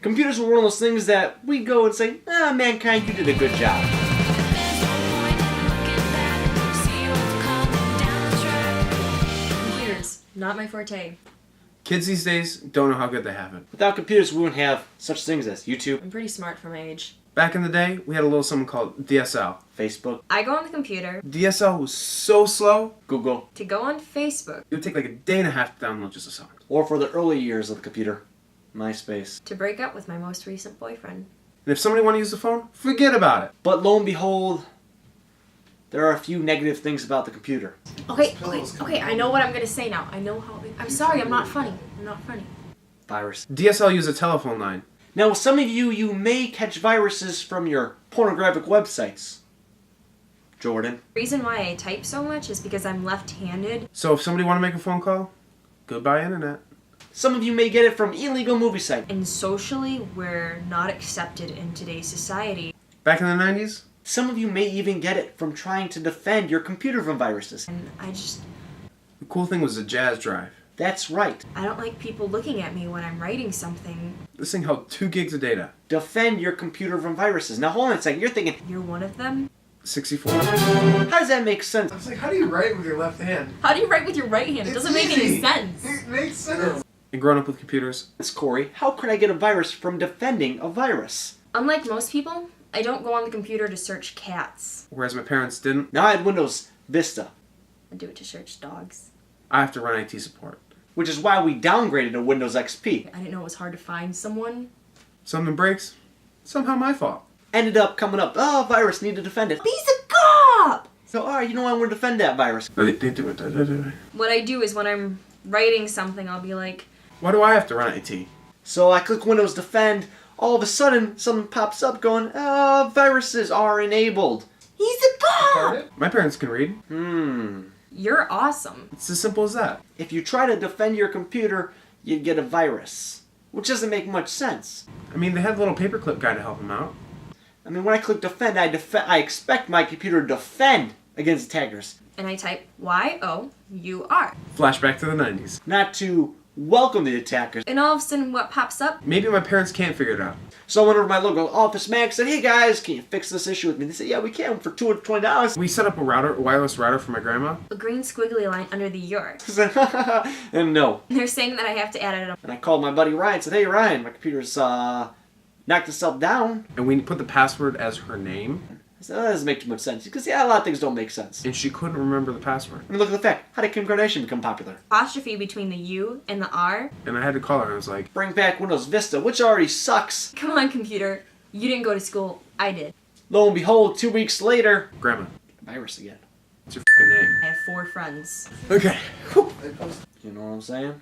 Computers were one of those things that we go and say, mankind, you did a good job. Computers, not my forte. Kids these days don't know how good they have it. Without computers, we wouldn't have such things as YouTube, I'm pretty smart for my age. Back in the day, we had a little something called DSL. Facebook, I go on the computer DSL was so slow, Google, to go on Facebook, it would take like a day and a half to download just a song. or for the early years of the computer, MySpace. to break up with my most recent boyfriend. And if somebody wanted to use the phone, forget about it. But lo and behold, there are a few negative things about the computer. Okay, I know what I'm gonna say now. I know how. I'm sorry, I'm not funny. I'm not funny. Virus. DSL used a telephone line. Now, some of you may catch viruses from your pornographic websites. Jordan. The reason why I type so much is because I'm left-handed. So if somebody want to make a phone call, goodbye internet. Some of you may get it from illegal movie sites. And socially, we're not accepted in today's society. Back in the 90s, Some of you may even get it from trying to defend your computer from viruses. And the cool thing was the jazz drive. That's right. I don't like people looking at me when I'm writing something. This thing held 2 gigs of data. Defend your computer from viruses. Now hold on a second. You're thinking, You're one of them? 64. how does that make sense? I was like, how do you write with your left hand? How do you write with your right hand? It doesn't make any sense. It makes sense. And growing up with computers, It's Corey. How could I get a virus from defending a virus? Unlike most people, I don't go on the computer to search cats. whereas my parents didn't, Now I had Windows Vista, I do it to search dogs. I have to run IT support. which is why we downgraded to Windows XP. I didn't know it was hard to find someone. Something breaks, somehow my fault. Ended up coming up, virus, need to defend it. Piece of cop! So, alright, you know what, I'm going to defend that virus. They do it. What I do is when I'm writing something, I'll be like, Why do I have to run IT? So I click Windows Defend, all of a sudden something pops up going, viruses are enabled. he's a cop! My parents can read. You're awesome. It's as simple as that. If you try to defend your computer, you get a virus. Which doesn't make much sense. I mean, they had a little paperclip guy to help them out. I mean, when I click Defend, I expect my computer to defend against attackers. And I type Y-O-U-R. Flashback to the 90s. Not to welcome the attackers. And all of a sudden, what pops up? Maybe my parents can't figure it out. So I went over to my local Office Max and said, hey guys, can you fix this issue with me? They said, yeah, we can for $220. We set up a wireless router for my grandma. A green squiggly line under the your. I said, and no. They're saying that I have to add it up. And I called my buddy Ryan and said, hey Ryan, my computer's knocked itself down. And we put the password as her name. I said, that doesn't make too much sense. Because, yeah, a lot of things don't make sense. And she couldn't remember the password. I mean, look at the fact. How did Kim Kardashian become popular? Apostrophe between the U and the R. And I had to call her and I was like, Bring back Windows Vista, which already sucks. Come on, computer. You didn't go to school. I did. Lo and behold, 2 weeks later, Grandma, virus again. it's your f***ing name. I have 4 friends. Okay. You know what I'm saying?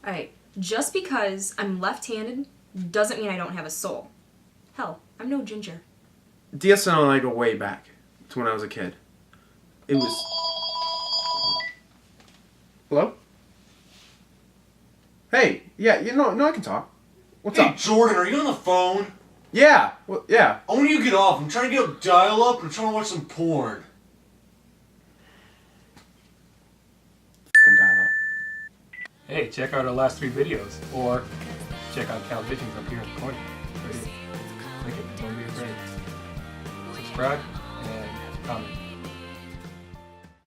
Alright, just because I'm left-handed doesn't mean I don't have a soul. Hell, I'm no ginger. DSL and I go way back to when I was a kid. It was... Hello? Hey, yeah, no, I can talk. What's Hey, up? Jordan, are you on the phone? Yeah, well, yeah. I want you to get off. I'm trying to get a dial-up. I'm trying to watch some porn. Fucking dial up. Hey, check out our last 3 videos, or check out Cal Visions up here in the corner. Right here. Click it, don't be afraid. Subscribe and comment.